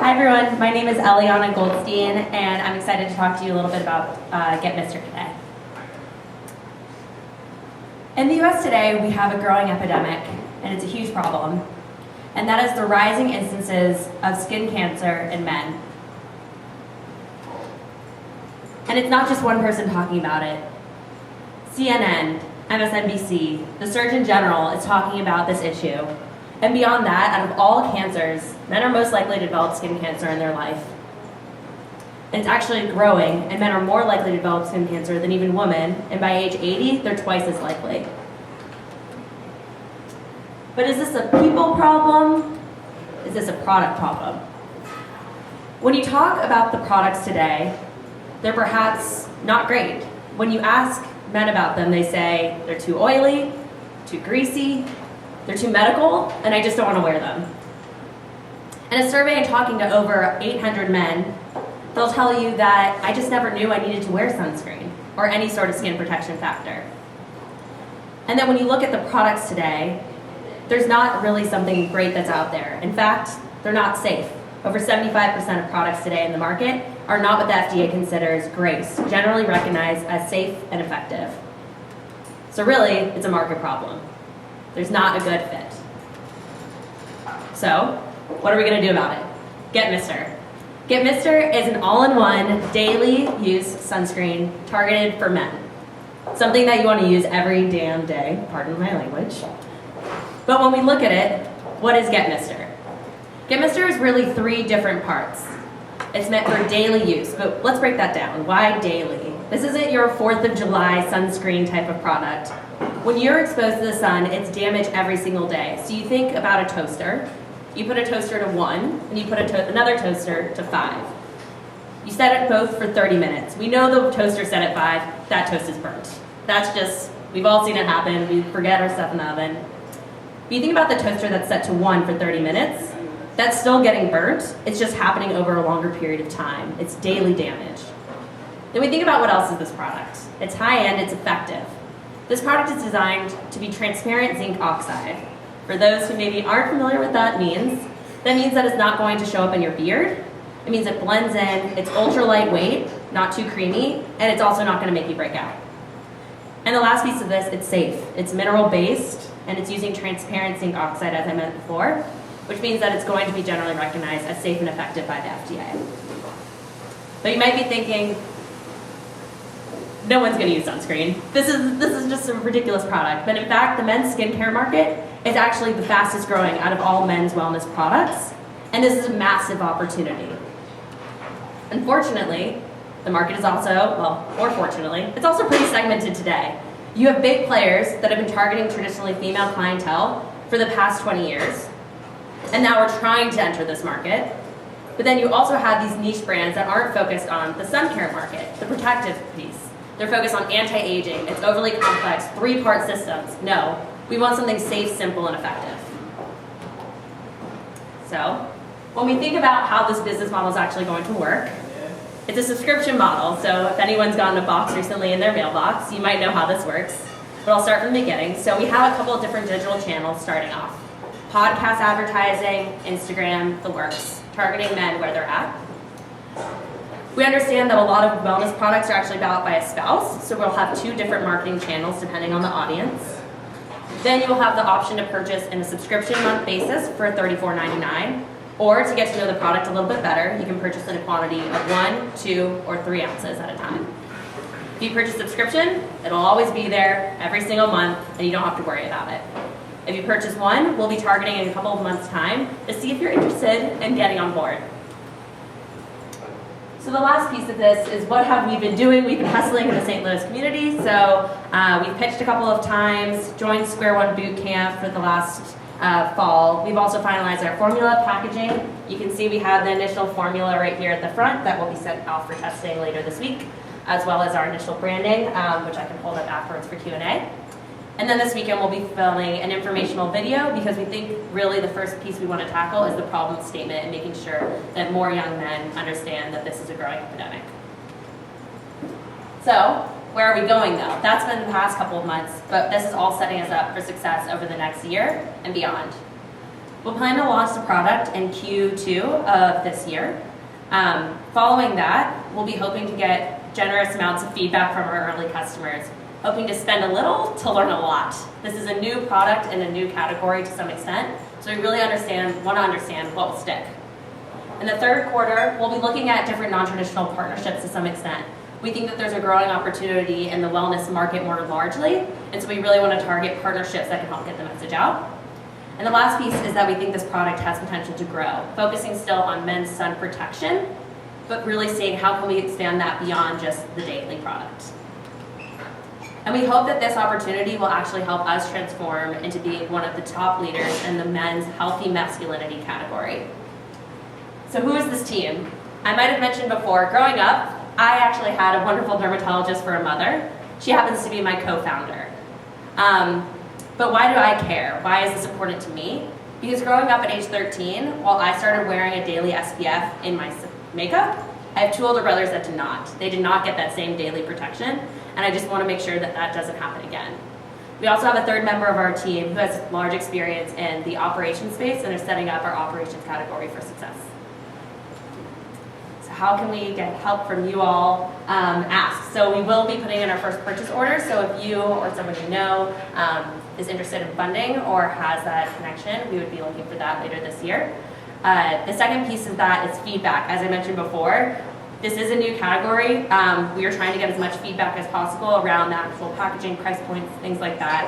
Hi everyone, my name is Eliana Goldstein and I'm excited to talk to you a little bit about GetMr today. In the US today, we have a growing epidemic, and it's a huge problem, and that is the rising instances of skin cancer in men. And it's not just one person talking about it. CNN, MSNBC, the Surgeon General is talking about this issue. And beyond that, out of all cancers, men are most likely to develop skin cancer in their life. And it's actually growing, and men are more likely to develop skin cancer than even women, and by age 80, they're twice as likely. But is this a people problem? Is this a product problem? When you talk about the products today, they're perhaps not great. When you ask men about them, they say they're too oily, too greasy, they're too medical, and I just don't want to wear them. In a survey talking to over 800 men, they'll tell you that I just never knew I needed to wear sunscreen or any sort of skin protection factor. And then when you look at the products today, there's not really something great that's out there. In fact, they're not safe. Over 75% of products today in the market are not what the FDA considers GRACE, generally recognized as safe and effective. So really, it's a market problem. There's not a good fit. So, what are we going to do about it? GetMr. GetMr is an all-in-one, daily use sunscreen targeted for men. Something that you want to use every damn day, pardon my language. But when we look at it, what is GetMr? GetMr is really 3 different parts. It's meant for daily use, but let's break that down. Why daily? This isn't your 4th of July sunscreen type of product. When you're exposed to the sun, it's damage every single day. So you think about a toaster. You put a toaster to 1, and you put another toaster to 5. You set it both for 30 minutes. We know the toaster set at 5, that toast is burnt. That's just, we've all seen it happen. We forget our stuff in the oven. But you think about the toaster that's set to 1 for 30 minutes, that's still getting burnt. It's just happening over a longer period of time. It's daily damage. Then we think about what else is this product. It's high-end, it's effective. This product is designed to be transparent zinc oxide. For those who maybe aren't familiar with what that means that it's not going to show up in your beard. It means it blends in, it's ultra lightweight, not too creamy, and it's also not going to make you break out. And the last piece of this, it's safe. It's mineral-based, and it's using transparent zinc oxide, as I meant before, which means that it's going to be generally recognized as safe and effective by the FDA. So you might be thinking, no one's going to use sunscreen. This is just a ridiculous product. But in fact, the men's skincare market is actually the fastest growing out of all men's wellness products. And this is a massive opportunity. Unfortunately, the market is also, well, or fortunately, it's also pretty segmented today. You have big players that have been targeting traditionally female clientele for the past 20 years. And now we're trying to enter this market. But then you also have these niche brands that aren't focused on the sun care market, the protective piece. They're focused on anti-aging. It's overly complex, 3-part systems. No, we want something safe, simple, and effective. So, when we think about how this business model is actually going to work, it's a subscription model. So if anyone's gotten a box recently in their mailbox, you might know how this works. But I'll start from the beginning. So we have a couple of different digital channels starting off. Podcast advertising, Instagram, the works, targeting men where they're at. We understand that a lot of wellness products are actually bought by a spouse, so we'll have 2 different marketing channels depending on the audience. Then you'll have the option to purchase in a subscription month basis for $34.99, or to get to know the product a little bit better, you can purchase in a quantity of 1, 2, or 3 ounces at a time. If you purchase subscription, it'll always be there every single month, and you don't have to worry about it. If you purchase 1, we'll be targeting in a couple of months' time to see if you're interested in getting on board. So the last piece of this is what have we been doing? We've been hustling in the St. Louis community. So we've pitched a couple of times, joined Square One Boot Camp for the last fall. We've also finalized our formula packaging. You can see we have the initial formula right here at the front that will be sent off for testing later this week, as well as our initial branding, which I can hold up afterwards for Q&A. And then this weekend we'll be filming an informational video because we think really the first piece we want to tackle is the problem statement and making sure that more young men understand that this is a growing epidemic. So, where are we going though? That's been the past couple of months, but this is all setting us up for success over the next year and beyond. We'll plan to launch the product in Q2 of this year. Following that, we'll be hoping to get generous amounts of feedback from our early customers, hoping to spend a little to learn a lot. This is a new product in a new category to some extent, so we really want to understand what will stick. In the third quarter, we'll be looking at different non-traditional partnerships to some extent. We think that there's a growing opportunity in the wellness market more largely, and so we really want to target partnerships that can help get the message out. And the last piece is that we think this product has potential to grow, focusing still on men's sun protection, but really seeing how can we expand that beyond just the daily product. And we hope that this opportunity will actually help us transform into being one of the top leaders in the men's healthy masculinity category. So who is this team? I might have mentioned before, growing up, I actually had a wonderful dermatologist for a mother. She happens to be my co-founder. But why do I care? Why is this important to me? Because growing up at age 13, while I started wearing a daily SPF in my makeup, I have two older brothers that did not. They did not get that same daily protection, and I just want to make sure that that doesn't happen again. We also have a third member of our team who has large experience in the operations space and is setting up our operations category for success. How can we get help from you all? Ask. So we will be putting in our first purchase order. So if you or someone you know is interested in funding or has that connection, we would be looking for that later this year. The second piece of that is feedback. As I mentioned before, this is a new category. We are trying to get as much feedback as possible around the actual packaging, price points, things like that.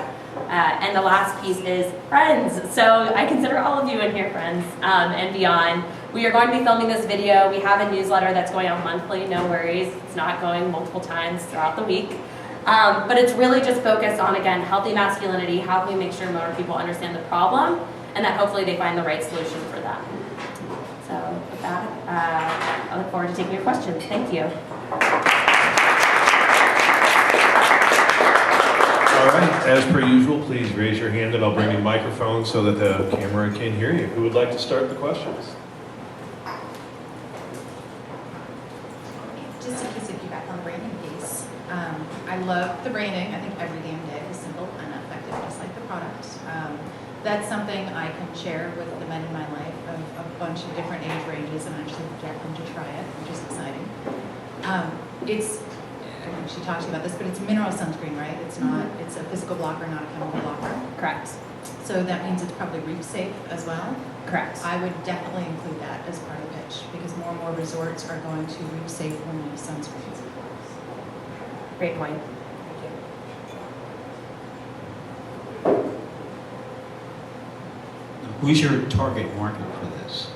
And the last piece is friends. So I consider all of you in here friends and beyond. We are going to be filming this video. We have a newsletter that's going out monthly, no worries. It's not going multiple times throughout the week. But it's really just focused on, again, healthy masculinity. How can we make sure more people understand the problem and that hopefully they find the right solution for them. So with that, I look forward to taking your questions. Thank you. All right, as per usual, please raise your hand and I'll bring you a microphone so that the camera can hear you. Who would like to start the questions? Just a piece of feedback on the branding piece. I love the branding. I think every damn day is simple and effective, just like the product. That's something I can share with the men in my life of a bunch of different age ranges and actually get them to try it, which is exciting. I know she talked to you about this, but it's mineral sunscreen, right? It's not, it's a physical blocker, not a chemical blocker. Correct. So that means it's probably reef safe as well. Correct. I would definitely include that as part of the pitch because more and more resorts are going to reef safe only sunscreens. Great point. Who's your target market for this?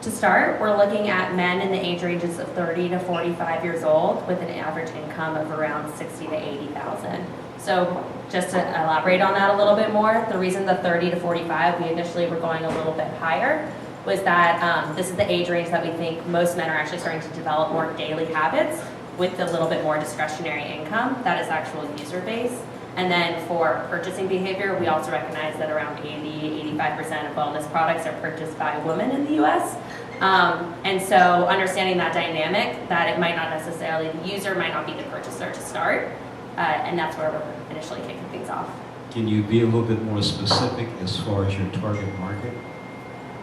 To start, we're looking at men in the age ranges of 30 to 45 years old with an average income of around 60 to 80,000. So just to elaborate on that a little bit more, the reason the 30 to 45, we initially were going a little bit higher, was that this is the age range that we think most men are actually starting to develop more daily habits with a little bit more discretionary income. That is actual user base. And then for purchasing behavior, we also recognize that around 80-85% of wellness products are purchased by women in the US. And so understanding that dynamic, that it might not necessarily, the user might not be the purchaser to start, and that's where we're initially kicking things off. Can you be a little bit more specific as far as your target market?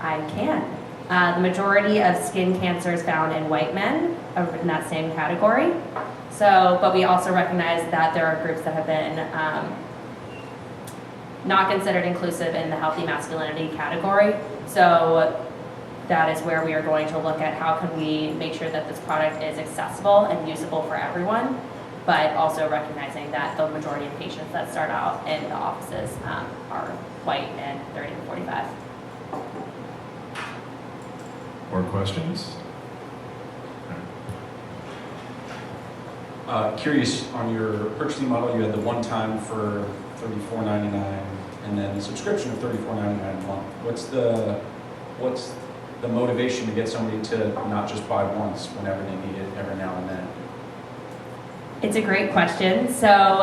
I can. The majority of skin cancers found in white men are in that same category. So, but we also recognize that there are groups that have been not considered inclusive in the healthy masculinity category. So that is where we are going to look at how can we make sure that this product is accessible and usable for everyone, but also recognizing that the majority of patients that start out in the offices are white and 30 to 45. More questions? Curious, on your purchasing model, you had the one-time for $34.99 and then the subscription of $34.99 a month. What's the motivation to get somebody to not just buy once whenever they need it every now and then? It's a great question. So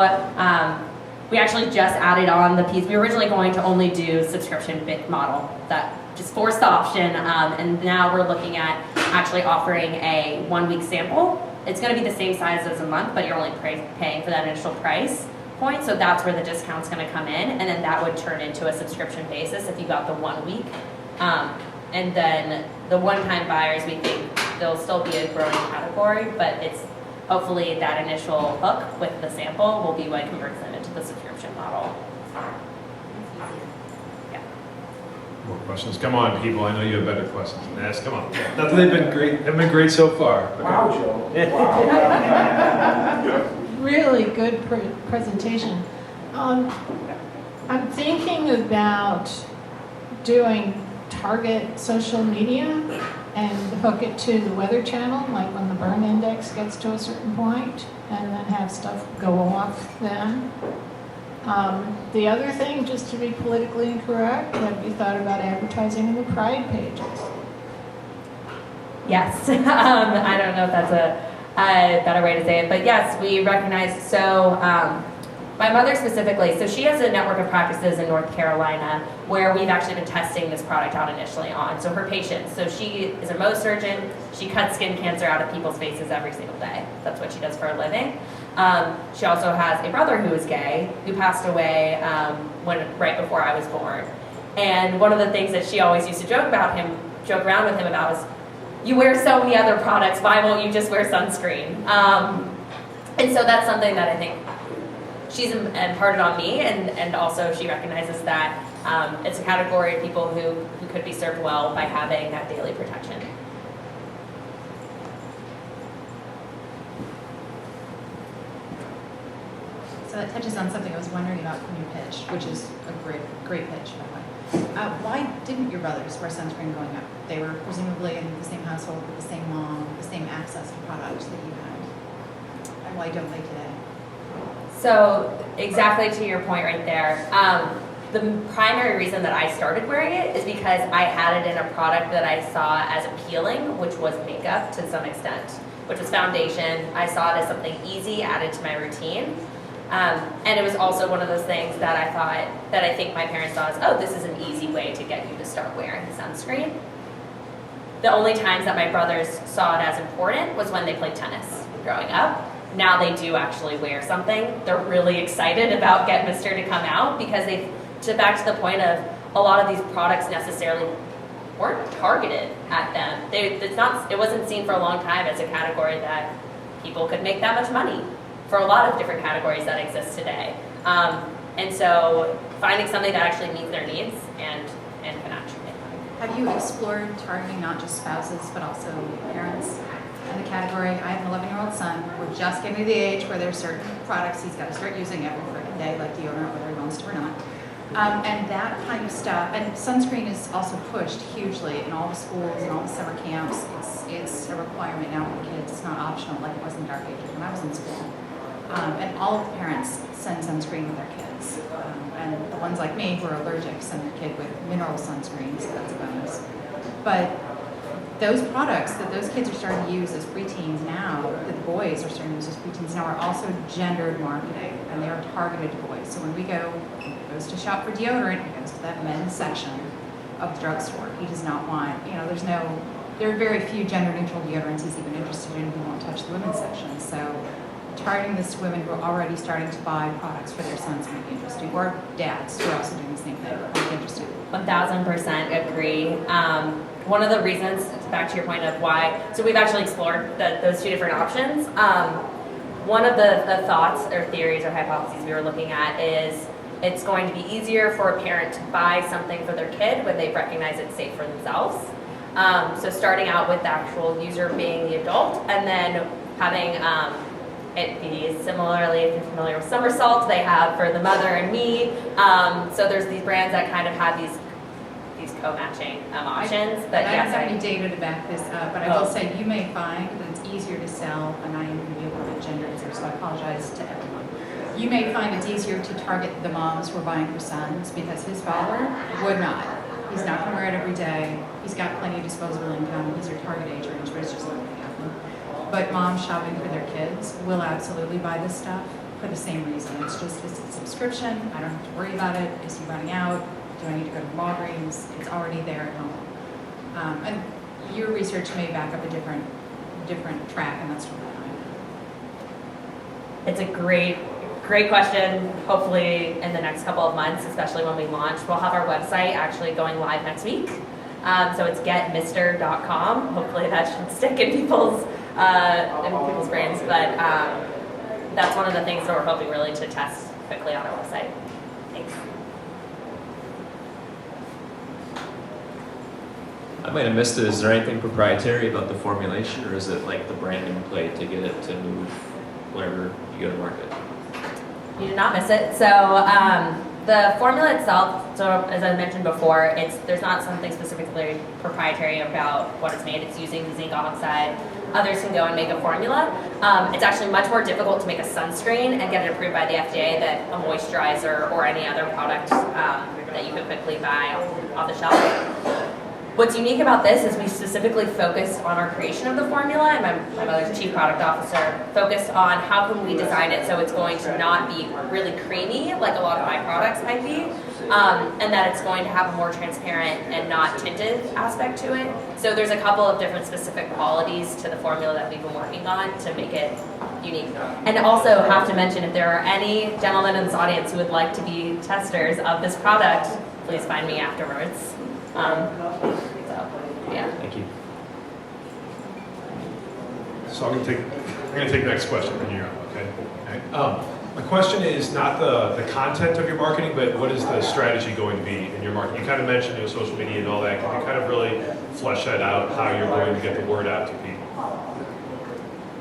we actually just added on the piece. We were originally going to only do subscription bit model that just forced the option, and now we're looking at actually offering a 1-week sample. It's going to be the same size as a month, but you're only paying for that initial price. point. So that's where the discount's going to come in, and then that would turn into a subscription basis if you got the 1 week. And then the one-time buyers, we think there'll still be a growing category, but it's hopefully that initial hook with the sample will be what converts them into the subscription model. Yeah. More questions? Come on, people. I know you have better questions than this. Come on. Not that they've been great. They've been great so far. Wow, Joe. Wow. Really good presentation. I'm thinking about doing target social media and hook it to the Weather Channel, like when the burn index gets to a certain point, and then have stuff go off then. The other thing, just to be politically incorrect, have you thought about advertising in the Pride pages? Yes. I don't know if that's a better way to say it, but yes, we recognize. So my mother specifically, so she has a network of practices in North Carolina where we've actually been testing this product out initially on. So her patients, so she is a Mohs surgeon. She cuts skin cancer out of people's faces every single day. That's what she does for a living. She also has a brother who is gay, who passed away right before I was born. And one of the things that she always used to joke around with him about was, you wear so many other products, why won't you just wear sunscreen? And so that's something that I think she's imparted on me, and also she recognizes that it's a category of people who could be served well by having that daily protection. So that touches on something I was wondering about from your pitch, which is a great pitch, by the way. Why didn't your brothers wear sunscreen growing up? They were presumably in the same household with the same mom, the same access to products that you had. And why don't they today? So exactly to your point right there, the primary reason that I started wearing it is because I had it in a product that I saw as appealing, which was makeup to some extent, which was foundation. I saw it as something easy added to my routine. And it was also one of those things that I think my parents saw as, oh, this is an easy way to get you to start wearing sunscreen. The only times that my brothers saw it as important was when they played tennis growing up. Now they do actually wear something. They're really excited about GetMr to come out because back to the point of a lot of these products necessarily weren't targeted at them. It wasn't seen for a long time as a category that people could make that much money for a lot of different categories that exist today. And so finding something that actually meets their needs and can actually make money. Have you explored targeting not just spouses, but also parents in the category? I have an 11-year-old son. We're just getting to the age where there's certain products he's got to start using every freaking day, like deodorant, whether he wants to or not. And that kind of stuff, and sunscreen is also pushed hugely in all the schools and all the summer camps. It's a requirement now for kids. It's not optional like it was in the dark ages when I was in school. And all of the parents send sunscreen with their kids. And the ones like me who are allergic send their kid with mineral sunscreen, so that's a bonus. But those products that those kids are starting to use as preteens now, that the boys are starting to use as preteens now, are also gendered marketing, and they are targeted to boys. So when he goes to shop for deodorant, he goes to that men's section of the drugstore. He does not want, there are very few gender-neutral deodorants he's even interested in. He won't touch the women's section. So targeting this to women who are already starting to buy products for their sons might be interesting, or dads who are also doing the same thing might be interesting. 1000% agree. One of the reasons, back to your point of why, so we've actually explored those two different options. One of the thoughts or theories or hypotheses we were looking at is it's going to be easier for a parent to buy something for their kid when they recognize it's safe for themselves. So starting out with the actual user being the adult, and then having it be similarly, if you're familiar with Somersault, they have for the mother and me. So there's these brands that kind of have these co-matching options. But I yes, don't have any data to back this up, but I will say you may find that it's easier to sell, and I am going to be a little bit gender here, so I apologize to everyone. You may find it's easier to target the moms who are buying for sons because his father would not. He's not going to wear it every day. He's got plenty of disposable income. He's your target age range, but it's just not going to happen. But moms shopping for their kids will absolutely buy this stuff for the same reason. It's a subscription. I don't have to worry about it. Is he running out? Do I need to go to Walgreens? It's already there at home. And your research may back up a different track, and that's totally fine. it's a great Great question. Hopefully in the next couple of months, especially when we launch, we'll have our website actually going live next week. So it's GetMr.com. Hopefully that should stick in people's brains. But that's one of the things that we're hoping really to test quickly on our website. Thanks. I might have missed it. Is there anything proprietary about the formulation, or is it like the branding play to get it to move wherever you go to market? You did not miss it. So the formula itself, so as I mentioned before, there's not something specifically proprietary about what it's made. It's using zinc oxide. Others can go and make a formula. It's actually much more difficult to make a sunscreen and get it approved by the FDA than a moisturizer or any other product that you could quickly buy off the shelf. What's unique about this is we specifically focused on our creation of the formula, and my mother's chief product officer focused on how can we design it so it's going to not be really creamy like a lot of my products might be, and that it's going to have a more transparent and not tinted aspect to it. So there's a couple of different specific qualities to the formula that we've been working on to make it unique. And also have to mention, if there are any gentlemen in this audience who would like to be testers of this product, please find me afterwards. Yeah. Thank you. So I'm gonna take the next question when you're up, okay? My question is not the content of your marketing, but what is the strategy going to be in your marketing? You kind of mentioned your social media and all that. Can you kind of really flesh that out, how you're going to get the word out to people?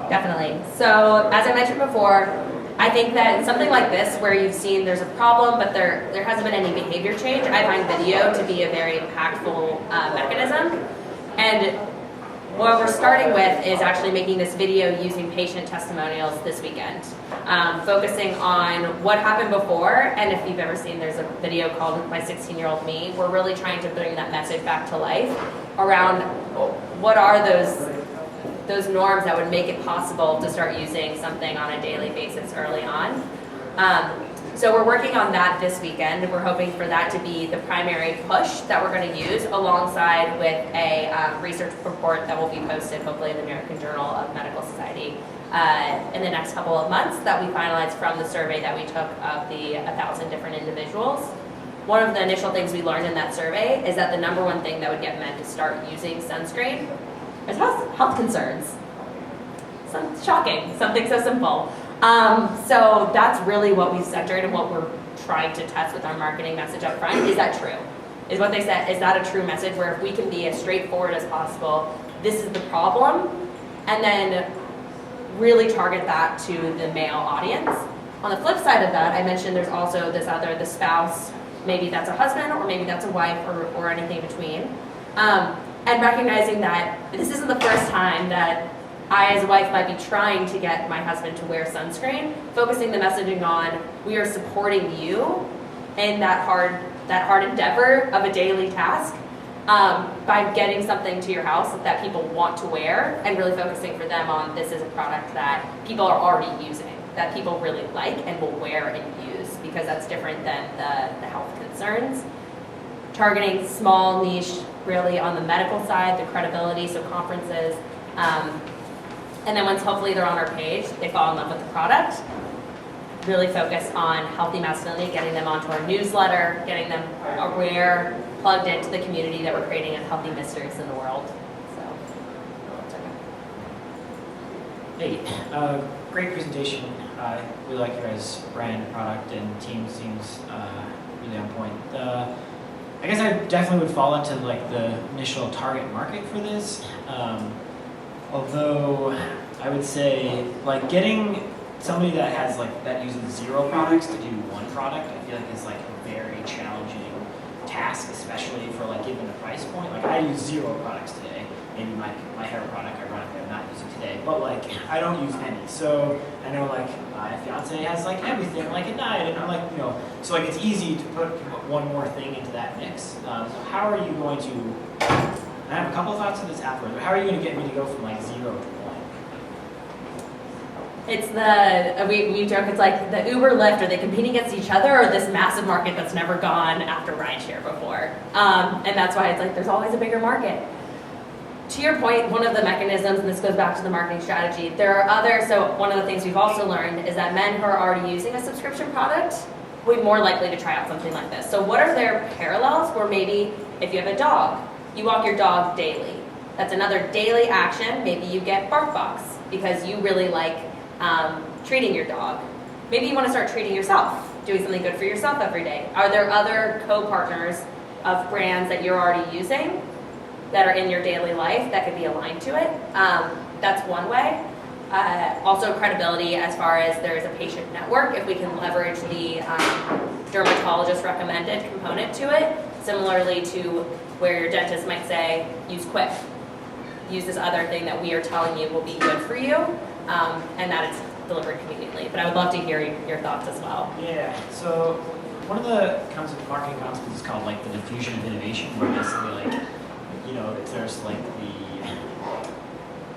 Definitely. So as I mentioned before, I think that in something like this, where you've seen there's a problem, but there hasn't been any behavior change, I find video to be a very impactful mechanism. And what we're starting with is actually making this video using patient testimonials this weekend, focusing on what happened before. And if you've ever seen, there's a video called My 16-Year-Old Me. We're really trying to bring that message back to life around what are those norms that would make it possible to start using something on a daily basis early on. So we're working on that this weekend. We're hoping for that to be the primary push that we're going to use, alongside with a research report that will be posted hopefully in the American Journal of Medical Society in the next couple of months, that we finalized from the survey that we took of the 1,000 different individuals. One of the initial things we learned in that survey is that the number one thing that would get men to start using sunscreen is health concerns. Shocking, something so simple. So that's really what we've centered and what we're trying to test with our marketing message up front. Is that true? Is what they said, is that a true message where if we can be as straightforward as possible, this is the problem, and then really target that to the male audience. On the flip side of that, I mentioned there's also the spouse, maybe that's a husband or maybe that's a wife or anything between. And recognizing that this isn't the first time that I, as a wife, might be trying to get my husband to wear sunscreen, focusing the messaging on, we are supporting you in that hard endeavor of a daily task, by getting something to your house that people want to wear, and really focusing for them on, this is a product that people are already using, that people really like and will wear and use, because that's different than the health concerns. Targeting small niche, really on the medical side, the credibility, so conferences, and then once hopefully they're on our page, they fall in love with the product, really focus on healthy masculinity, getting them onto our newsletter, getting them aware, plugged into the community that we're creating of healthy misters in the world. So, Hey, great presentation. We like your guys' brand, product, and team seems really on point. I guess I definitely would fall into like the initial target market for this. Although I would say like getting somebody that uses 0 products to do 1 product, I feel like is like a very challenging task, especially for like given the price point. Like I use 0 products today. Maybe my hair product, ironically, I'm not using today, but like I don't use any. So I know like my fiance has like everything, like at night, and I'm like, so like it's easy to put one more thing into that mix. So how are you going to? I have a couple of thoughts on this afterwards, but how are you going to get me to go from like 0 to 1? it's we joke, it's like the Uber, Lyft, are they competing against each other, or this massive market that's never gone after rideshare before? And that's why it's like there's always a bigger market. to your point, one of the mechanisms, and this goes back to the marketing strategy, there are other, so one of the things we've also learned is that men who are already using a subscription product will be more likely to try out something like this. So what are their parallels where maybe if you have a dog, you walk your dog daily. That's another daily action. Maybe you get BarkBox because you really like treating your dog. Maybe you want to start treating yourself, doing something good for yourself every day. Are there other co-partners of brands that you're already using that are in your daily life that could be aligned to it? That's one way. Also credibility as far as there's a patient network, if we can leverage the dermatologist recommended component to it, similarly to where your dentist might say, use Quip. Use this other thing that we are telling you will be good for you, and that it's delivered conveniently. But I would love to hear your thoughts as well. Yeah, so one of the marketing concepts is called like the diffusion of innovation, where basically like, you know, there's like the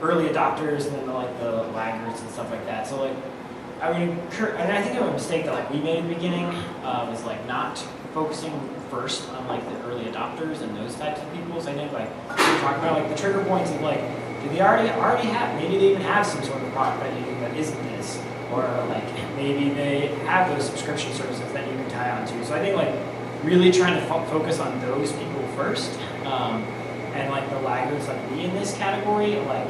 early adopters and then the laggards and stuff like that. So like, I mean, and I think of a mistake that like we made in the beginning was like not focusing first on like the early adopters and those types of people. So I think like we were talking about like the trigger points of like, do they already have, maybe they even have some sort of product that isn't this, or like maybe they have those subscription services that you can tie onto. So I think like really trying to focus on those people first, and like the laggards like me in this category, like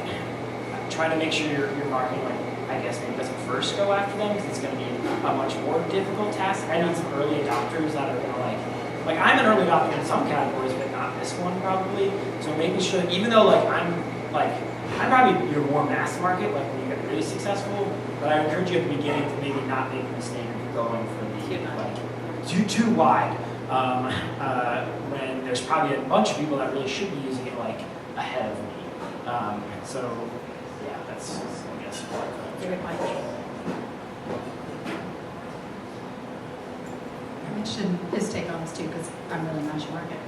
trying to make sure your marketing like, I guess maybe doesn't first go after them because it's going to be a much more difficult task. I need some early adopters that are going to like I'm an early adopter in some categories, but not this one probably. So making sure that even though I'm probably your more mass market, like when you get really successful, but I encourage you at the beginning to maybe not make the mistake of going for the too wide. When there's probably a bunch of people that really should be using it like ahead of me. So yeah, that's I guess I mentioned his take on this too, because I'm really not your market.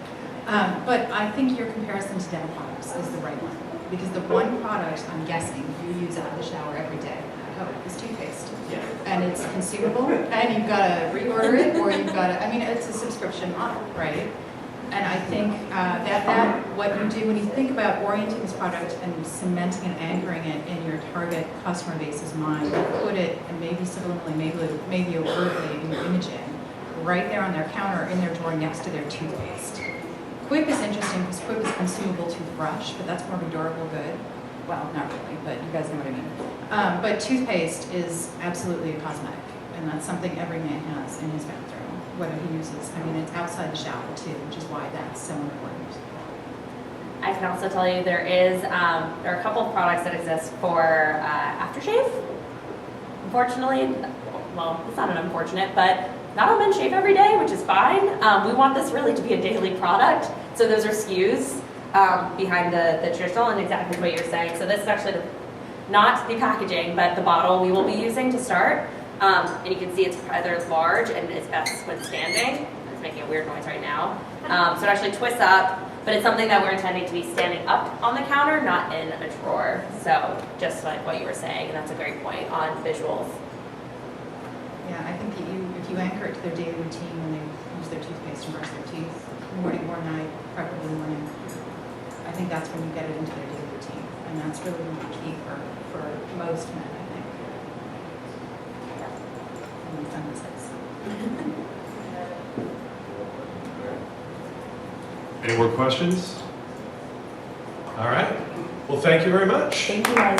But I think your comparison to dental products is the right one. Because the one product, I'm guessing, you use out of the shower every day, I hope, is toothpaste. Yeah. And it's consumable, and you've got to reorder it, or you've got to, I mean, it's a subscription model, right? And I think that what you do when you think about orienting this product and cementing and anchoring it in your target customer base's mind, you put it, and maybe subliminally, maybe overtly in your imaging, right there on their counter, in their drawer next to their toothpaste. Quip is interesting because Quip is a consumable toothbrush, but that's more of a durable good. Well, not really, but you guys know what I mean. But toothpaste is absolutely a cosmetic, and that's something every man has in his bathroom, whether he uses, I mean, it's outside the shower too, which is why that's so important. I can also tell you there are a couple of products that exist for aftershave. Unfortunately, well, it's not an unfortunate, but not all men shave every day, which is fine. We want this really to be a daily product. So those are SKUs behind the traditional and exactly what you're saying. So this is actually not the packaging, but the bottle we will be using to start. And you can see it's rather large and it's best when standing. It's making a weird noise right now. So it actually twists up, but it's something that we're intending to be standing up on the counter, not in a drawer. So just like what you were saying, and that's a great point on visuals. Yeah, I think if you anchor it to their daily routine when they use their toothpaste and brush their teeth, morning or night, preferably morning, I think that's when you get it into their daily routine. And that's really the key for most men, I think. And my son says. Any more questions? All right. Well, thank you very much. Thank you guys.